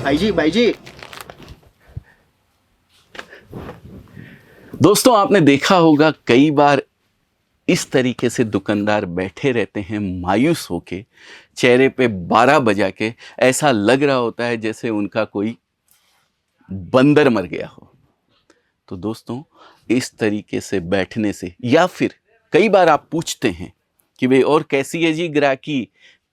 भाई जी। दोस्तों, आपने देखा होगा कई बार इस तरीके से दुकानदार बैठे रहते हैं मायूस होके, चेहरे पे 12 बजा के। ऐसा लग रहा होता है जैसे उनका कोई बंदर मर गया हो। तो दोस्तों, इस तरीके से बैठने से, या फिर कई बार आप पूछते हैं कि भाई और कैसी है जी ग्राहकी,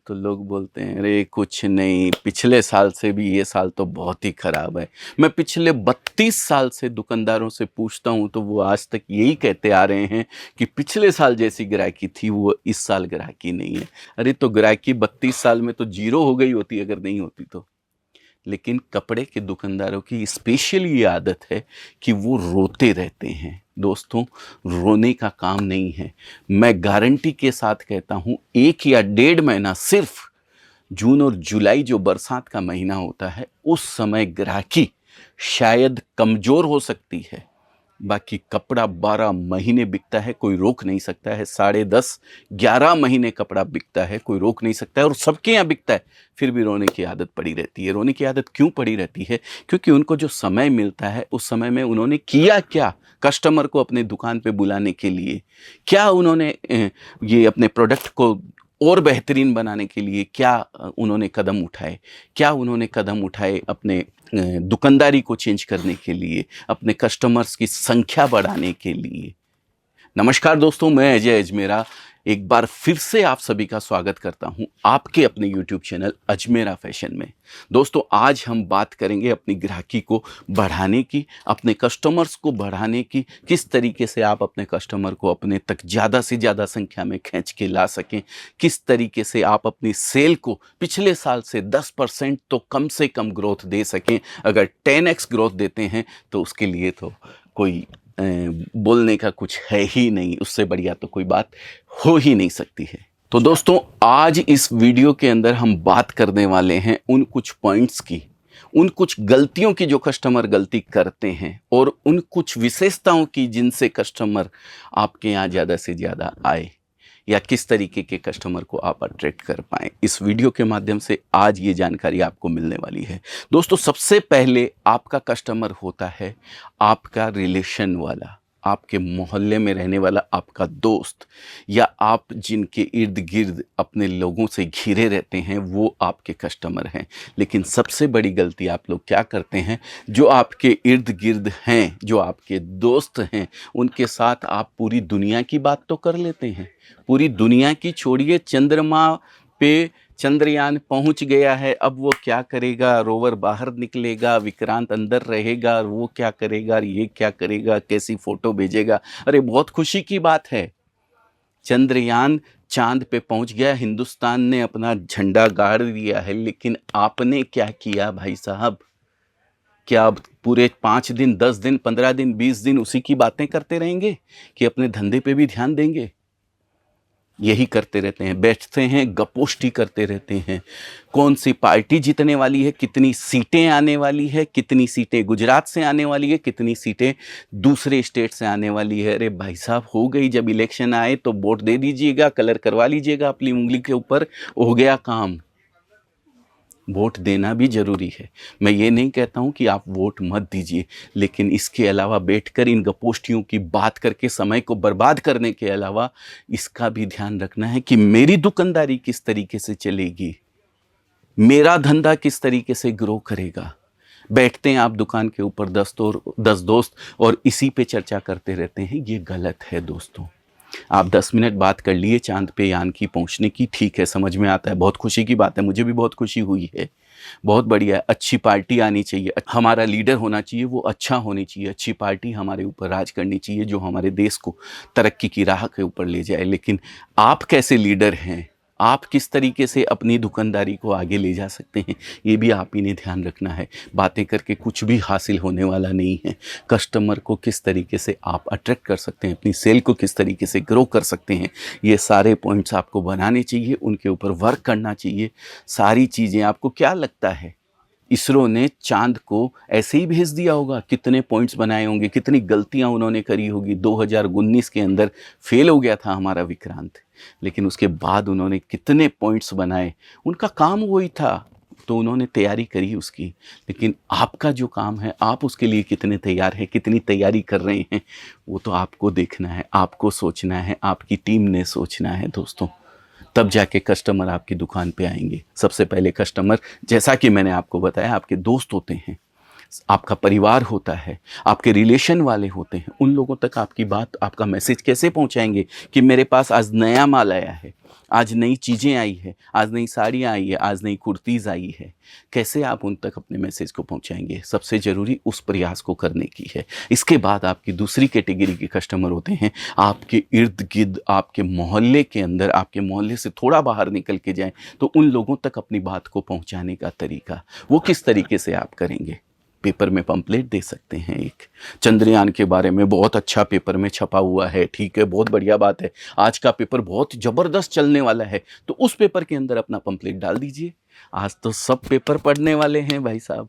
तो लोग बोलते हैं अरे कुछ नहीं, पिछले साल से भी ये साल तो बहुत ही खराब है। मैं पिछले 32 साल से दुकानदारों से पूछता हूं तो वो आज तक यही कहते आ रहे हैं कि पिछले साल जैसी ग्राहकी थी वो इस साल ग्राहकी नहीं है। अरे तो ग्राहकी 32 साल में तो जीरो हो गई होती अगर नहीं होती तो। लेकिन कपड़े के दुकानदारों की स्पेशल ये आदत है कि वो रोते रहते हैं। दोस्तों, रोने का काम नहीं है। मैं गारंटी के साथ कहता हूं 1 या 1.5 महीना, सिर्फ जून और जुलाई जो बरसात का महीना होता है, उस समय ग्राहकी शायद कमजोर हो सकती है। बाकी कपड़ा 12 महीने बिकता है, कोई रोक नहीं सकता है। 10.5 11 महीने कपड़ा बिकता है, कोई रोक नहीं सकता है, और सबके यहाँ बिकता है। फिर भी रोने की आदत पड़ी रहती है। रोने की आदत क्यों पड़ी रहती है? क्योंकि उनको जो समय मिलता है उस समय में उन्होंने किया क्या कस्टमर को अपने दुकान पे बुलाने के लिए? क्या उन्होंने ये अपने प्रोडक्ट को और बेहतरीन बनाने के लिए क्या उन्होंने कदम उठाए? क्या उन्होंने कदम उठाए अपने दुकानदारी को चेंज करने के लिए, अपने कस्टमर्स की संख्या बढ़ाने के लिए? नमस्कार दोस्तों, मैं अजय अजमेरा एक बार फिर से आप सभी का स्वागत करता हूं आपके अपने YouTube चैनल अजमेरा फैशन में। दोस्तों, आज हम बात करेंगे अपनी ग्राहकी को बढ़ाने की, अपने कस्टमर्स को बढ़ाने की। किस तरीके से आप अपने कस्टमर को अपने तक ज़्यादा से ज़्यादा संख्या में खींच के ला सकें। किस तरीके से आप अपनी सेल को पिछले साल से 10% तो कम से कम ग्रोथ दे सकें। अगर 10x ग्रोथ देते हैं तो उसके लिए तो कोई बोलने का कुछ है ही नहीं, उससे बढ़िया तो कोई बात हो ही नहीं सकती है। तो दोस्तों, आज इस वीडियो के अंदर हम बात करने वाले हैं उन कुछ पॉइंट्स की, उन कुछ गलतियों की जो कस्टमर गलती करते हैं, और उन कुछ विशेषताओं की जिनसे कस्टमर आपके यहाँ ज़्यादा से ज़्यादा आए, या किस तरीके के कस्टमर को आप अट्रैक्ट कर पाएँ। इस वीडियो के माध्यम से आज ये जानकारी आपको मिलने वाली है। दोस्तों, सबसे पहले आपका कस्टमर होता है आपका रिलेशन वाला, आपके मोहल्ले में रहने वाला आपका दोस्त, या आप जिनके इर्द गिर्द अपने लोगों से घिरे रहते हैं, वो आपके कस्टमर हैं। लेकिन सबसे बड़ी गलती आप लोग क्या करते हैं, जो आपके इर्द गिर्द हैं, जो आपके दोस्त हैं, उनके साथ आप पूरी दुनिया की बात तो कर लेते हैं। पूरी दुनिया की छोड़िए, चंद्रमा पे चंद्रयान पहुंच गया है, अब वो क्या करेगा, रोवर बाहर निकलेगा, विक्रांत अंदर रहेगा, वो क्या करेगा, ये क्या करेगा, कैसी फोटो भेजेगा। अरे बहुत खुशी की बात है, चंद्रयान चांद पे पहुंच गया, हिंदुस्तान ने अपना झंडा गाड़ दिया है। लेकिन आपने क्या किया भाई साहब? क्या अब पूरे 5 दिन, 10 दिन, 15 दिन, 20 दिन उसी की बातें करते रहेंगे कि अपने धंधे पे भी ध्यान देंगे? यही करते रहते हैं, बैठते हैं, गपोष्टी करते रहते हैं। कौन सी पार्टी जीतने वाली है, कितनी सीटें आने वाली है, कितनी सीटें गुजरात से आने वाली है, कितनी सीटें दूसरे स्टेट से आने वाली है। अरे भाई साहब, हो गई, जब इलेक्शन आए तो वोट दे दीजिएगा, कलर करवा लीजिएगा अपनी उंगली के ऊपर, हो गया काम। वोट देना भी ज़रूरी है, मैं ये नहीं कहता हूँ कि आप वोट मत दीजिए, लेकिन इसके अलावा बैठकर इन गपोष्टियों की बात करके समय को बर्बाद करने के अलावा इसका भी ध्यान रखना है कि मेरी दुकानदारी किस तरीके से चलेगी, मेरा धंधा किस तरीके से ग्रो करेगा। बैठते हैं आप दुकान के ऊपर 10 दोस्त और इसी पे चर्चा करते रहते हैं, ये गलत है दोस्तों। आप 10 मिनट बात कर लिए चांद पे यान की पहुंचने की, ठीक है, समझ में आता है, बहुत खुशी की बात है, मुझे भी बहुत खुशी हुई है, बहुत बढ़िया है। अच्छी पार्टी आनी चाहिए, हमारा लीडर होना चाहिए, वो अच्छा होनी चाहिए, अच्छी पार्टी हमारे ऊपर राज करनी चाहिए जो हमारे देश को तरक्की की राह के ऊपर ले जाए। लेकिन आप कैसे लीडर हैं, आप किस तरीके से अपनी दुकानदारी को आगे ले जा सकते हैं, ये भी आप ही ने ध्यान रखना है। बातें करके कुछ भी हासिल होने वाला नहीं है। कस्टमर को किस तरीके से आप अट्रैक्ट कर सकते हैं, अपनी सेल को किस तरीके से ग्रो कर सकते हैं, ये सारे पॉइंट्स आपको बनाने चाहिए, उनके ऊपर वर्क करना चाहिए। सारी चीज़ें, आपको क्या लगता है इसरो ने चांद को ऐसे ही भेज दिया होगा? कितने पॉइंट्स बनाए होंगे, कितनी गलतियां उन्होंने करी होगी। 2019 के अंदर फेल हो गया था हमारा विक्रांत, लेकिन उसके बाद उन्होंने कितने पॉइंट्स बनाए, उनका काम वही था। तो उन्होंने तैयारी करी उसकी, लेकिन आपका जो काम है आप उसके लिए कितने तैयार हैं, कितनी तैयारी कर रहे हैं, वो तो आपको देखना है, आपको सोचना है, आपकी टीम ने सोचना है दोस्तों। तब जाके कस्टमर आपकी दुकान पे आएंगे। सबसे पहले कस्टमर, जैसा कि मैंने आपको बताया, आपके दोस्त होते हैं, आपका परिवार होता है, आपके रिलेशन वाले होते हैं। उन लोगों तक आपकी बात, आपका मैसेज कैसे पहुंचाएंगे कि मेरे पास आज नया माल आया है, आज नई चीज़ें आई है, आज नई साड़ियाँ आई है, आज नई कुर्तीज़ आई है। कैसे आप उन तक अपने मैसेज को पहुंचाएंगे? सबसे ज़रूरी उस प्रयास को करने की है। इसके बाद आपकी दूसरी कैटेगरी के कस्टमर होते हैं, आपके इर्द गिर्द, आपके मोहल्ले के अंदर, आपके मोहल्ले से थोड़ा बाहर निकल के जाएं तो उन लोगों तक अपनी बात को पहुंचाने का तरीका, वो किस तरीके से आप करेंगे? पेपर में पंपलेट दे सकते हैं। एक चंद्रयान के बारे में बहुत अच्छा पेपर में छपा हुआ है, ठीक है, बहुत बढ़िया बात है। आज का पेपर बहुत ज़बरदस्त चलने वाला है, तो उस पेपर के अंदर अपना पंपलेट डाल दीजिए। आज तो सब पेपर पढ़ने वाले हैं भाई साहब।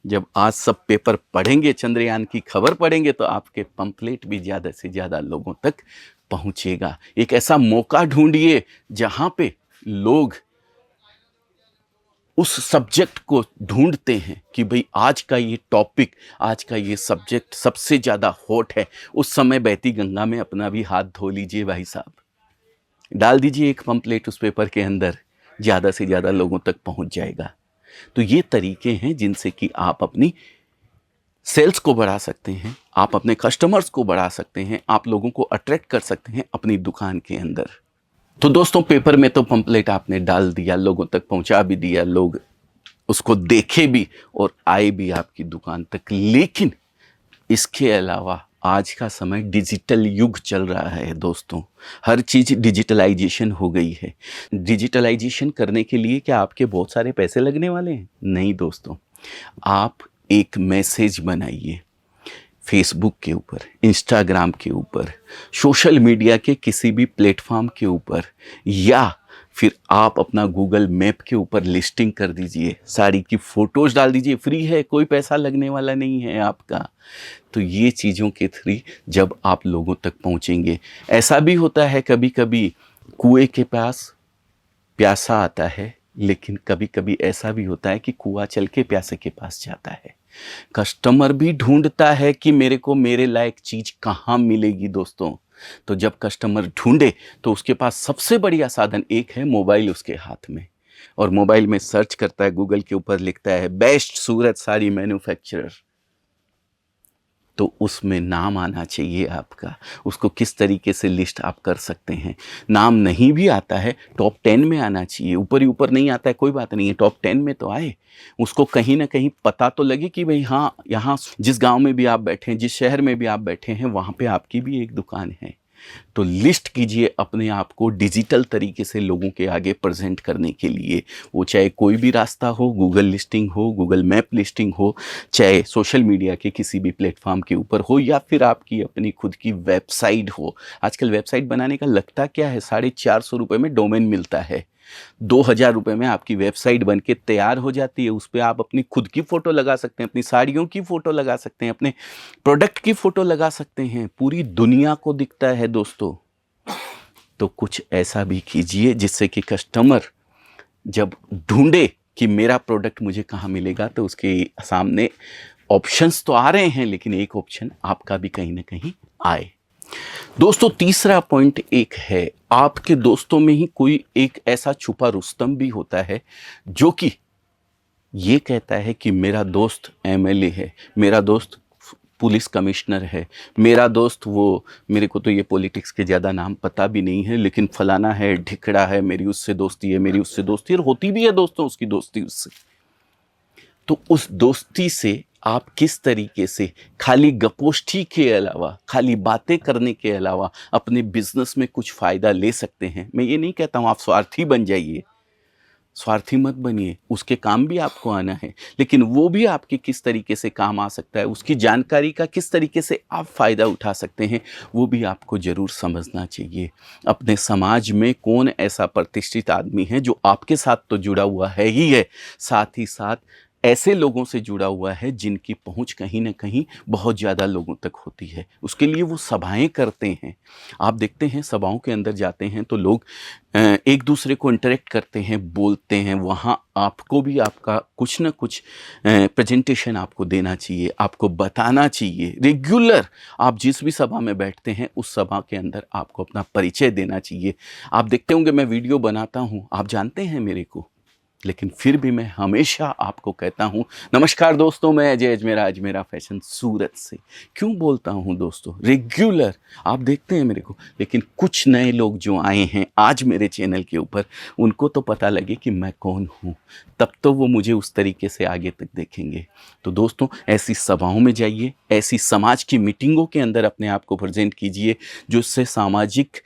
जब आज सब पेपर पढ़ेंगे, चंद्रयान की खबर पढ़ेंगे, तो आपके पंपलेट भी ज़्यादा से ज़्यादा लोगों तक पहुँचेगा। एक ऐसा मौका ढूंढिए जहाँ पे लोग उस सब्जेक्ट को ढूंढते हैं कि भाई आज का ये टॉपिक, आज का ये सब्जेक्ट सबसे ज़्यादा हॉट है। उस समय बहती गंगा में अपना भी हाथ धो लीजिए भाई साहब, डाल दीजिए एक पंपलेट उस पेपर के अंदर, ज़्यादा से ज़्यादा लोगों तक पहुंच जाएगा। तो ये तरीके हैं जिनसे कि आप अपनी सेल्स को बढ़ा सकते हैं, आप अपने कस्टमर्स को बढ़ा सकते हैं, आप लोगों को अट्रैक्ट कर सकते हैं अपनी दुकान के अंदर। तो दोस्तों, पेपर में तो पंपलेट आपने डाल दिया, लोगों तक पहुंचा भी दिया, लोग उसको देखे भी और आए भी आपकी दुकान तक। लेकिन इसके अलावा आज का समय डिजिटल युग चल रहा है दोस्तों, हर चीज़ डिजिटलाइजेशन हो गई है। डिजिटलाइजेशन करने के लिए क्या आपके बहुत सारे पैसे लगने वाले हैं? नहीं दोस्तों, आप एक मैसेज बनाइए फेसबुक के ऊपर, इंस्टाग्राम के ऊपर, सोशल मीडिया के किसी भी प्लेटफॉर्म के ऊपर, या फिर आप अपना गूगल मैप के ऊपर लिस्टिंग कर दीजिए, साड़ी की फ़ोटोज़ डाल दीजिए, फ्री है, कोई पैसा लगने वाला नहीं है आपका। तो ये चीज़ों के थ्रू जब आप लोगों तक पहुंचेंगे, ऐसा भी होता है कभी कभी कुएं के पास प्यासा आता है, लेकिन कभी कभी ऐसा भी होता है कि कुआं चल के प्यासे के पास जाता है। कस्टमर भी ढूंढता है कि मेरे को मेरे लायक चीज़ कहाँ मिलेगी दोस्तों। तो जब कस्टमर ढूंढे तो उसके पास सबसे बढ़िया साधन एक है, मोबाइल उसके हाथ में, और मोबाइल में सर्च करता है, गूगल के ऊपर लिखता है बेस्ट सूरत साड़ी मैन्युफैक्चरर, तो उसमें नाम आना चाहिए आपका। उसको किस तरीके से लिस्ट आप कर सकते हैं। नाम नहीं भी आता है, टॉप 10 में आना चाहिए। ऊपर ही ऊपर नहीं आता है, कोई बात नहीं है, टॉप 10 में तो आए। उसको कहीं ना कहीं पता तो लगे कि भाई हाँ, यहाँ जिस गांव में भी आप बैठे हैं, जिस शहर में भी आप बैठे हैं, वहाँ पे आपकी भी एक दुकान है। तो लिस्ट कीजिए अपने आप को डिजिटल तरीके से लोगों के आगे प्रेजेंट करने के लिए। वो चाहे कोई भी रास्ता हो, गूगल लिस्टिंग हो, गूगल मैप लिस्टिंग हो, चाहे सोशल मीडिया के किसी भी प्लेटफॉर्म के ऊपर हो, या फिर आपकी अपनी खुद की वेबसाइट हो। आजकल वेबसाइट बनाने का लगता क्या है, 450 रुपये में डोमेन मिलता है। 2000 रुपये में आपकी वेबसाइट बन के तैयार हो जाती है। उस पर आप अपनी खुद की फ़ोटो लगा सकते हैं, अपनी साड़ियों की फ़ोटो लगा सकते हैं, अपने प्रोडक्ट की फ़ोटो लगा सकते हैं, पूरी दुनिया को दिखता है दोस्तों। तो कुछ ऐसा भी कीजिए जिससे कि कस्टमर जब ढूंढे कि मेरा प्रोडक्ट मुझे कहाँ मिलेगा, तो उसके सामने ऑप्शंस तो आ रहे हैं, लेकिन एक ऑप्शन आपका भी कहीं ना कहीं आए। दोस्तों, तीसरा पॉइंट एक है, आपके दोस्तों में ही कोई एक ऐसा छुपा रुस्तम भी होता है जो कि ये कहता है कि मेरा दोस्त एमएलए है, मेरा दोस्त पुलिस कमिश्नर है, मेरा दोस्त वो, मेरे को तो ये पॉलिटिक्स के ज़्यादा नाम पता भी नहीं है, लेकिन फलाना है, ढिकड़ा है, मेरी उससे दोस्ती है, मेरी उससे दोस्ती है, और होती भी है दोस्तों उसकी दोस्ती उससे। तो उस दोस्ती से आप किस तरीके से खाली गपोष्ठी के अलावा, खाली बातें करने के अलावा अपने बिजनेस में कुछ फ़ायदा ले सकते हैं। मैं ये नहीं कहता हूँ आप स्वार्थी बन जाइए, स्वार्थी मत बनिए, उसके काम भी आपको आना है, लेकिन वो भी आपके किस तरीके से काम आ सकता है, उसकी जानकारी का किस तरीके से आप फ़ायदा उठा सकते हैं, वो भी आपको ज़रूर समझना चाहिए। अपने समाज में कौन ऐसा प्रतिष्ठित आदमी है जो आपके साथ तो जुड़ा हुआ है ही है, साथ ही साथ ऐसे लोगों से जुड़ा हुआ है जिनकी पहुंच कहीं ना कहीं बहुत ज़्यादा लोगों तक होती है। उसके लिए वो सभाएं करते हैं। आप देखते हैं सभाओं के अंदर जाते हैं तो लोग एक दूसरे को इंटरेक्ट करते हैं, बोलते हैं। वहाँ आपको भी आपका कुछ ना कुछ प्रेजेंटेशन आपको देना चाहिए, आपको बताना चाहिए। रेगुलर आप जिस भी सभा में बैठते हैं उस सभा के अंदर आपको अपना परिचय देना चाहिए। आप देखते होंगे मैं वीडियो बनाता हूँ, आप जानते हैं मेरे को, लेकिन फिर भी मैं हमेशा आपको कहता हूं, नमस्कार दोस्तों, मैं अजय अजमेरा, अजमेरा फैशन सूरत से। क्यों बोलता हूं दोस्तों, रेगुलर आप देखते हैं मेरे को, लेकिन कुछ नए लोग जो आए हैं आज मेरे चैनल के ऊपर, उनको तो पता लगे कि मैं कौन हूं, तब तो वो मुझे उस तरीके से आगे तक देखेंगे। तो दोस्तों, ऐसी सभाओं में जाइए, ऐसी समाज की मीटिंगों के अंदर अपने आप को प्रेजेंट कीजिए, जिससे सामाजिक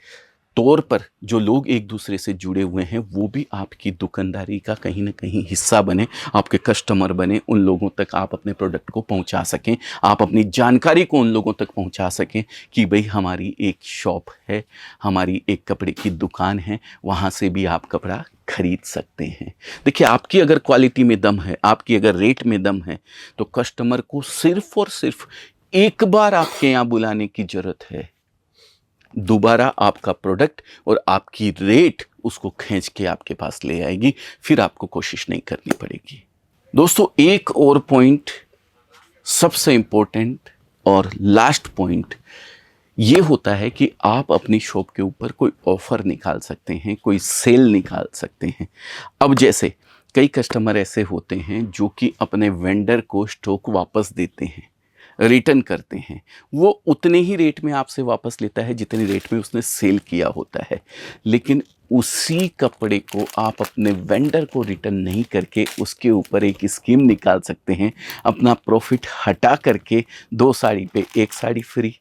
तौर पर जो लोग एक दूसरे से जुड़े हुए हैं वो भी आपकी दुकानदारी का कहीं ना कहीं हिस्सा बने, आपके कस्टमर बने। उन लोगों तक आप अपने प्रोडक्ट को पहुंचा सकें, आप अपनी जानकारी को उन लोगों तक पहुंचा सकें कि भाई हमारी एक शॉप है, हमारी एक कपड़े की दुकान है, वहाँ से भी आप कपड़ा खरीद सकते हैं। देखिए, आपकी अगर क्वालिटी में दम है, आपकी अगर रेट में दम है, तो कस्टमर को सिर्फ और सिर्फ एक बार आपके यहाँ बुलाने की ज़रूरत है। दोबारा आपका प्रोडक्ट और आपकी रेट उसको खींच के आपके पास ले आएगी, फिर आपको कोशिश नहीं करनी पड़ेगी। दोस्तों, एक और पॉइंट, सबसे इंपॉर्टेंट और लास्ट पॉइंट ये होता है कि आप अपनी शॉप के ऊपर कोई ऑफर निकाल सकते हैं, कोई सेल निकाल सकते हैं। अब जैसे कई कस्टमर ऐसे होते हैं जो कि अपने वेंडर को स्टॉक वापस देते हैं, रिटर्न करते हैं। वो उतने ही रेट में आपसे वापस लेता है जितने रेट में उसने सेल किया होता है, लेकिन उसी कपड़े को आप अपने वेंडर को रिटर्न नहीं करके उसके ऊपर एक स्कीम निकाल सकते हैं, अपना प्रॉफिट हटा करके 2 साड़ी पे 1 साड़ी फ्री,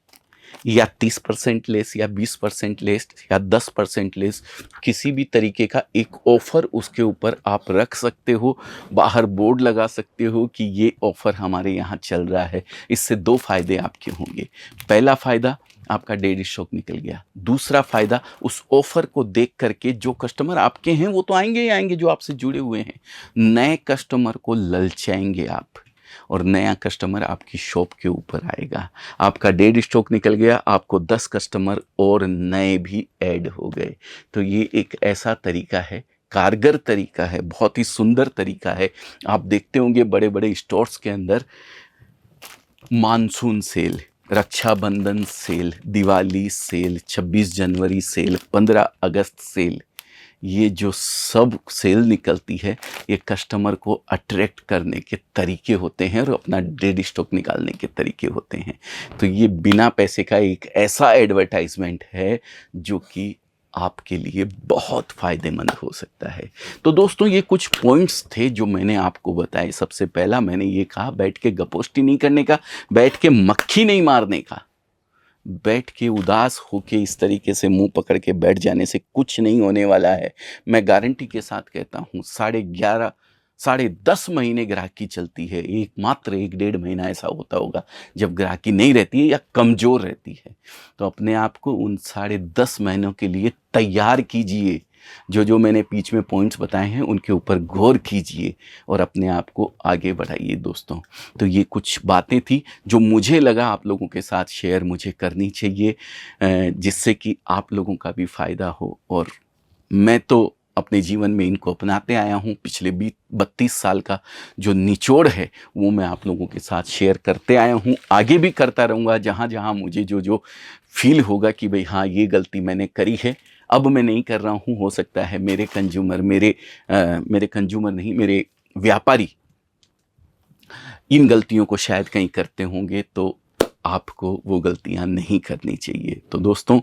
या 30% लेस, या 20% लेस, या 10% लेस, किसी भी तरीके का एक ऑफ़र उसके ऊपर आप रख सकते हो। बाहर बोर्ड लगा सकते हो कि ये ऑफ़र हमारे यहाँ चल रहा है। इससे 2 फ़ायदे आपके होंगे। पहला फ़ायदा, आपका डेली स्टॉक निकल गया। दूसरा फ़ायदा, उस ऑफ़र को देख करके जो कस्टमर आपके हैं वो तो आएंगे ही आएंगे, जो आपसे जुड़े हुए हैं। नए कस्टमर को ललचाएंगे आप, और नया कस्टमर आपकी शॉप के ऊपर आएगा। आपका डेड स्टॉक निकल गया, आपको 10 कस्टमर और नए भी ऐड हो गए। तो ये एक ऐसा तरीका है, कारगर तरीका है, बहुत ही सुंदर तरीका है। आप देखते होंगे बड़े बड़े स्टोर्स के अंदर monsoon sale, Raksha Bandhan sale, Diwali sale, 26 जनवरी सेल, 15 अगस्त सेल, ये जो सब सेल निकलती है, ये कस्टमर को अट्रैक्ट करने के तरीके होते हैं और अपना डेड स्टॉक निकालने के तरीके होते हैं। तो ये बिना पैसे का एक ऐसा एडवर्टाइजमेंट है जो कि आपके लिए बहुत फ़ायदेमंद हो सकता है। तो दोस्तों, ये कुछ पॉइंट्स थे जो मैंने आपको बताए। सबसे पहला मैंने ये कहा, बैठ के गपोष्टी नहीं करने का, बैठ के मक्खी नहीं मारने का। बैठ के उदास होके इस तरीके से मुंह पकड़ के बैठ जाने से कुछ नहीं होने वाला है। मैं गारंटी के साथ कहता हूँ, 11.5 साढ़े 10 महीने ग्राहकी चलती है। मात्र 1-1.5 महीना ऐसा होता होगा जब ग्राहकी नहीं रहती है या कमज़ोर रहती है। तो अपने आप को उन 10.5 महीनों के लिए तैयार कीजिए। जो मैंने बीच में पॉइंट्स बताए हैं उनके ऊपर गौर कीजिए और अपने आप को आगे बढ़ाइए दोस्तों। तो ये कुछ बातें थी जो मुझे लगा आप लोगों के साथ शेयर मुझे करनी चाहिए, जिससे कि आप लोगों का भी फ़ायदा हो। और मैं तो अपने जीवन में इनको अपनाते आया हूँ। पिछले 32 साल का जो निचोड़ है वो मैं आप लोगों के साथ शेयर करते आया हूँ, आगे भी करता रहूँगा। जहाँ जहाँ मुझे जो फील होगा कि भाई हाँ, ये गलती मैंने करी है, अब मैं नहीं कर रहा हूँ, हो सकता है मेरे कंज्यूमर नहीं, मेरे व्यापारी इन गलतियों को शायद कहीं करते होंगे, तो आपको वो गलतियां नहीं करनी चाहिए। तो दोस्तों,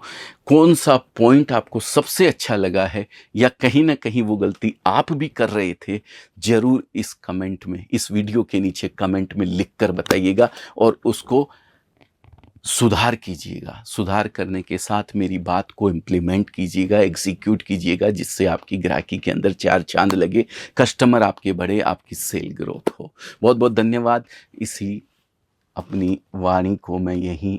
कौन सा पॉइंट आपको सबसे अच्छा लगा है, या कहीं ना कहीं वो गलती आप भी कर रहे थे, ज़रूर इस कमेंट में, इस वीडियो के नीचे कमेंट में लिख कर बताइएगा और उसको सुधार कीजिएगा। सुधार करने के साथ मेरी बात को इम्प्लीमेंट कीजिएगा, एग्जीक्यूट कीजिएगा, जिससे आपकी ग्राहकी के अंदर 4 चांद लगे, कस्टमर आपके बढ़े, आपकी सेल ग्रोथ हो। बहुत बहुत धन्यवाद। इसी अपनी वाणी को मैं यहीं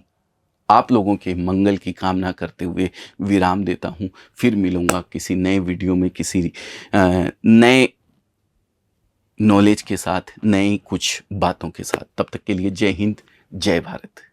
आप लोगों के मंगल की कामना करते हुए विराम देता हूँ। फिर मिलूँगा किसी नए वीडियो में, किसी नए नॉलेज के साथ, नए कुछ बातों के साथ। तब तक के लिए जय हिंद, जय भारत।